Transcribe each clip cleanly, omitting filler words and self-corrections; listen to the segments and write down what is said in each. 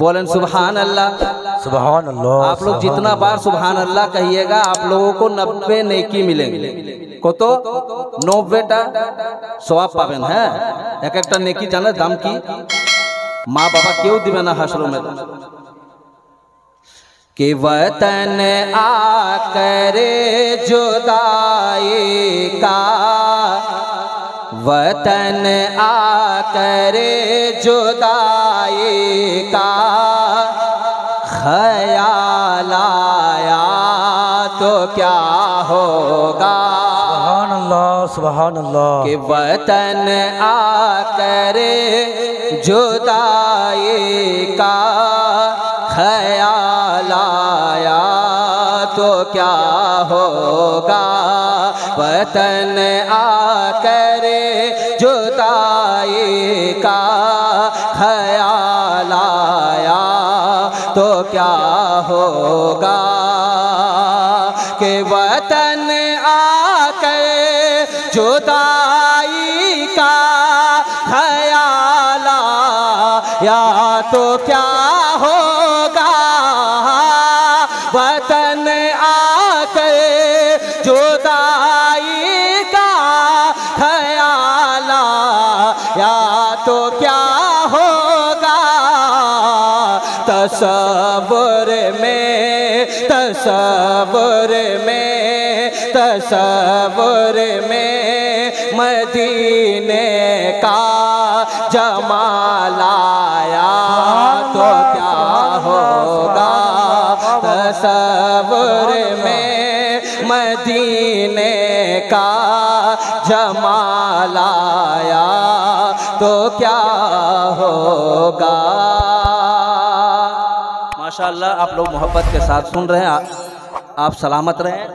बोलें सुभान अल्लाह। सुभान अल्लाह। आप लोग जितना बार सुभान अल्लाह कहिएगा आप लोगों को 90 नेकी मिलेंगे। को तो 90टा सवाब पावेन है। एक एक नेकी जाने दाम की माँ बाबा क्यों दिवे ना हशरों में कि वतन आकर जुदाई का, वतन आकर जुदाई का ख्याल आया तो क्या होगा। सुभान अल्लाह सुभान अल्लाह। कि वतन आकर जुदाई का ख्याल आया तो क्या होगा। वतन आकर जुदाई का ख्याल आया तो क्या होगा। कि वतन आकर जुदाई का ख्याल आया तो क्या होगा। वतन आकर जुदाई का ख्याल आया तो क्या होगा। तसव्वुर में तसव्वुर में तसव्वुर में मदीने का जमाल आया तो क्या होगा। तसव्वुर में मदीने का जमाल आया तो क्या होगा। माशाअल्लाह आप लोग मोहब्बत के साथ सुन रहे हैं। आप सलामत रहें।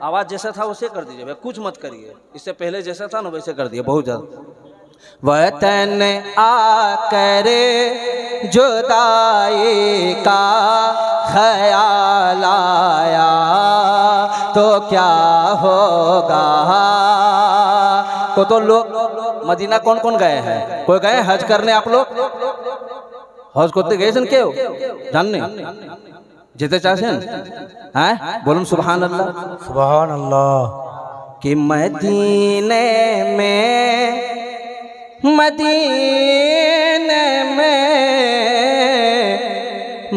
आवाज़ जैसा था वैसे कर दीजिए भाई, कुछ मत करिए। इससे पहले जैसा था ना वैसे कर दिए बहुत ज़्यादा। वतन आकर जुदाई का ख्याल आया तो क्या होगा। तो लोग मदीना कौन कौन गए हैं? कोई गए हज करने? आप लोग हज करते गए सन क्यों जानने जेते चाहें हैं? बोलूं सुभान अल्लाह सुभान अल्लाह। कि मदीने में मदीने में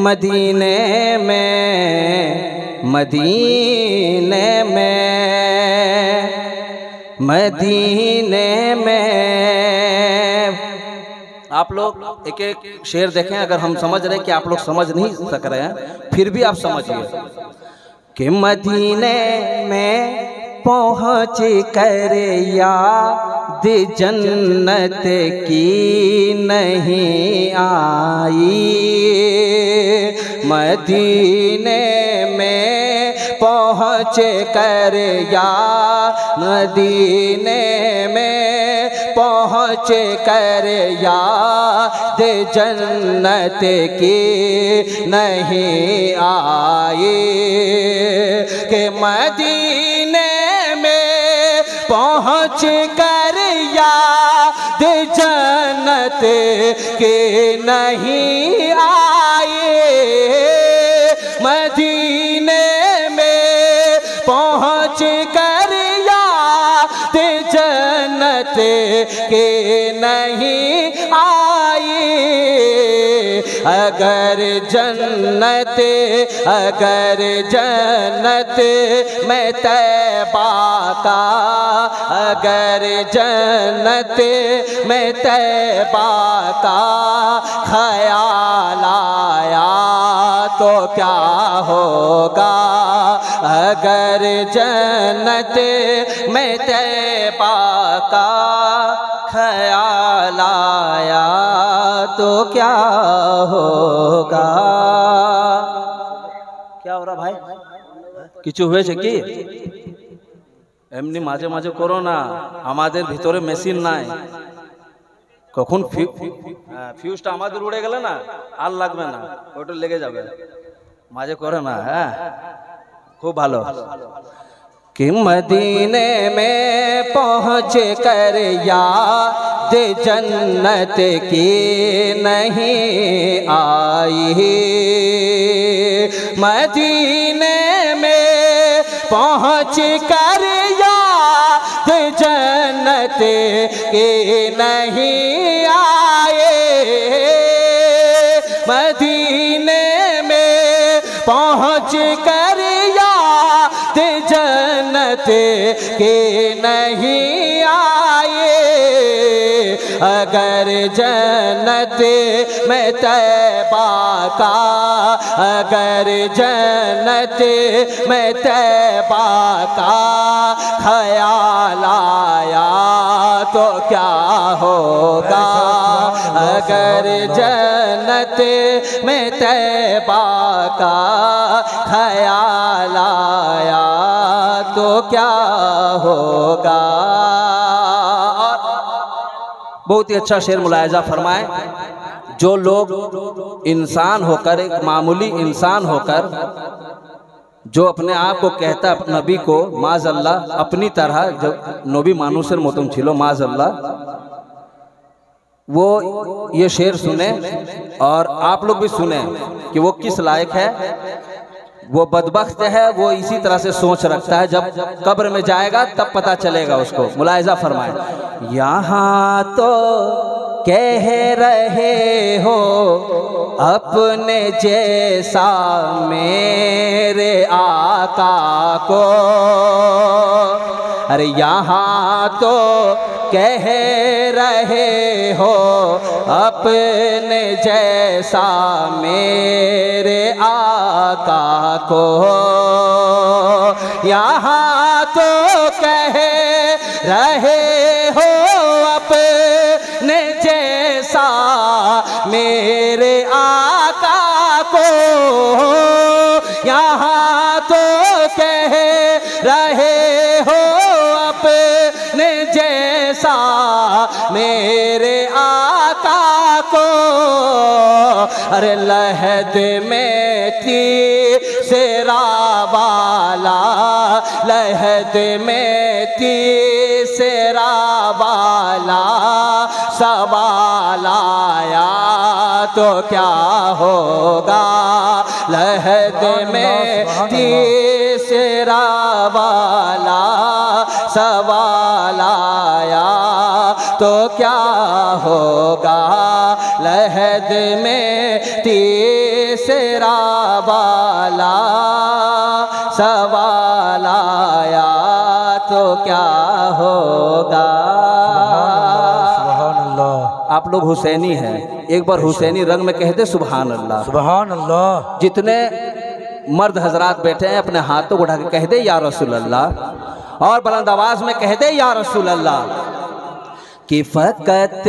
मदीने में मदीने में मदीने में आप लोग एक एक शेर देखें। अगर हम समझ रहे कि आप लोग समझ नहीं सक रहे हैं फिर भी आप समझिए कि मदीने में पहुँच कर याद जन्नत की नहीं आई। मदीने में पहुँच कर याद मदीने में पहुँच कर याद जन्नत की नहीं आई। कि मदीने में पहुँच कर याद जन्नत की नहीं आई। मदीने में पहुँच कर याद जन्नत के नहीं आई। अगर जन्नत में तैबा का अगर जन्नत में तैबा का ख्याल आया तो क्या होगा। अगर जन्नत में तैबा का ख्याल आया तो क्या होगा। क्या हो रहा भाई? কিছু হয়েছে কি? এমনি মাঝে মাঝে করো না, আমাদের ভিতরে মেশিন নাই। কখন ফিউজটা আমাদের উড়ে গেলে না আর লাগবে না, ওটা লেগে যাবে। মাঝে করে না। হ্যাঁ খুব ভালো। कि मदीने में पहुँच कर याद जन्नत की नहीं आई। मदीने में पहुँच कर याद जन्नत की नहीं आए। मदीने में पहुँच कर याद जन्नत के नहीं आए। अगर जन्नत में तैबा का, अगर जन्नत में तैबा का ख्याल आया तो क्या होगा। अगर जन्नत में तैबा का ख्याल आया तो क्या होगा। बहुत ही अच्छा शेर मुलायजा फरमाए। जो लोग इंसान होकर, एक मामूली इंसान होकर, जो अपने आप को कहता है नबी को माज़अल्लाह अपनी तरह, जब नबी मानुसर मोतम छिलो माज़अल्लाह, वो ये शेर सुने और आप लोग भी सुने कि वो किस लायक है। वो बदबख्त है, वो इसी तरह से सोच रखता है, जब कब्र में जाएगा तब पता चलेगा उसको। मुलायजा फरमाए। यहाँ तो कह रहे हो अपने जैसा मेरे आका को, अरे यहाँ तो कह रहे हो अपने जैसा मेरे आका को। यहाँ तो कह रहे हो अपने जैसा मेरे आका को। यहाँ तो कह रहे हो अपने जैसा मेरे आका को। अरे लहद में तीसरा वाला, लहद में तीसरा वाला सवाल आया तो क्या होगा। लहद में तीसरा वाला सवाल आया तो क्या होगा। लहद में तीसरा वाला सवाल आया तो क्या होगा। सुभान अल्लाह। आप लोग हुसैनी हैं, एक बार हुसैनी रंग में कह दे सुभान अल्लाह। सुभान अल्लाह। जितने मर्द हजरात बैठे हैं अपने हाथों को उठा के कह दे या रसूल अल्लाह, और बुलंद आवाज में कह दे या रसूल अल्लाह। कि फकत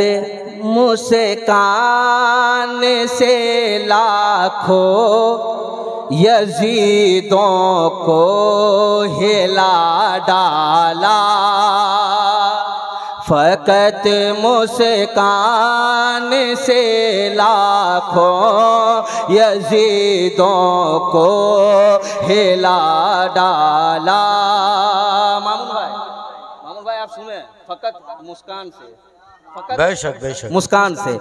मुस्कान से लाखों यजीदों को हिला डाला। फकत मुस्कान से लाखों यजीदों को हिला डाला। मामून भाई आप सुने, फकत मुस्कान से, बेशक बेशक मुस्कान से,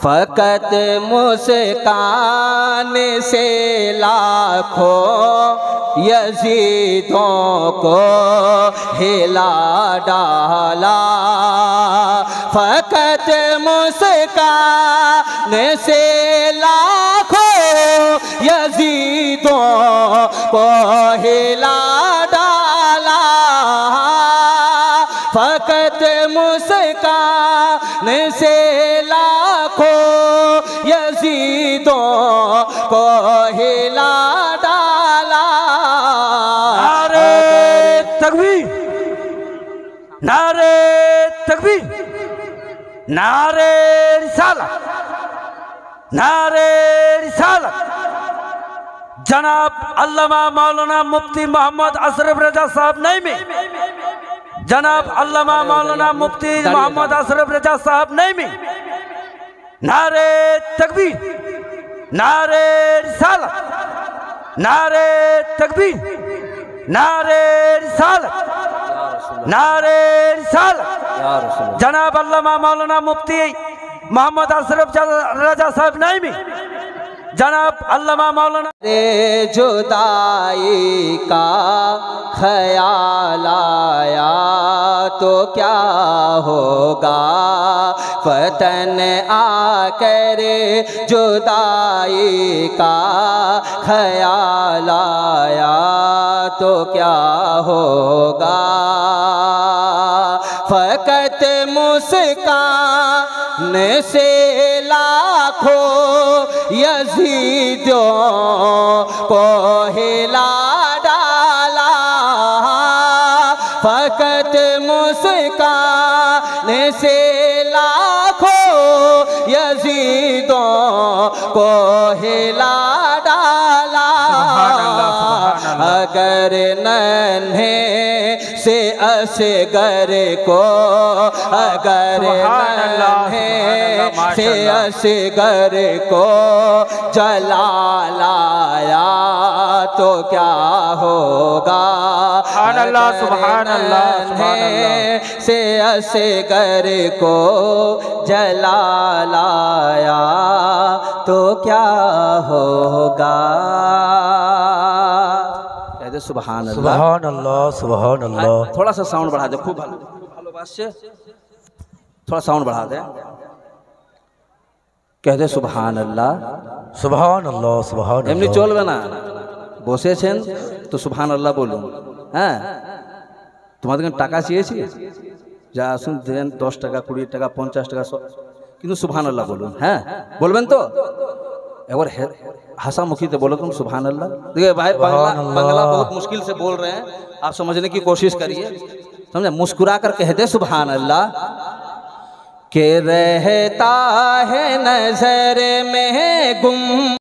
फकत मुस्कान से लाखों यजीदों को हिला डाला। फकत मुस्कान से लाखों यजीदों को हिला डाला। फकत मुस्कान से लाखों यजीदों को हिला डाला। नारे तकबीर, नारे तकबीर, नारे रिसालत, नारे रिसालत। जनाब अल्लामा मौलाना मुफ्ती मोहम्मद अशरफ रजा साहब नईमी, जनाब अल्लामा मौलाना मुफ्ती मोहम्मद अशरफ रजा साहब नईमी। नारे तकबीर, नारे रिसालत, नारे तकबीर, नारे रिसालत, नारे रिसालत। या रसूल अल्लाह। जनाब अल्लामा मौलाना मुफ्ती मोहम्मद अशरफ रजा साहब नईमी, जनाब अल्लामा मौलाना। रे जुदाई का ख्याल आया तो क्या होगा, वतन आकर जुदाई का ख्याल आया तो क्या होगा, फकत मुस्कान से लाखों यजीदों को हिला डाला, फकत मुस्कान से लाखों यजीदों को हिला डाला। अगर नन्हे से असगर को, अगर नन्हे से असगर को जला लाया तो क्या होगा, नन्हे से असगर को जला लाया तो क्या होगा। सुभान अल्लाह, सुभान अल्लाह, सुभान अल्लाह। थोड़ा सा साउंड बढ़ा दे, खूब भालो बात से थोड़ा साउंड बढ़ा दे, कह दे सुभान अल्लाह, सुभान अल्लाह, सुभान एमनी अल्लाह। चलबे ना, বসেছেন তো সুবহান আল্লাহ বলুন। হ্যাঁ, তোমাদের টাকা চেয়েছি, যা আসুন দেন, 10 টাকা 20 টাকা 50 টাকা, কিন্তু সুবহান আল্লাহ বলুন। হ্যাঁ, বলবেন তো? একবার हंसा मुखी तो बोलो तुम सुभान अल्लाह। देखिए भाई, बांग्ला बहुत मुश्किल से बोल रहे हैं, आप समझने की कोशिश करिए, समझे? मुस्कुरा कर कहते सुभान अल्लाह, के रहता है नजर में गुम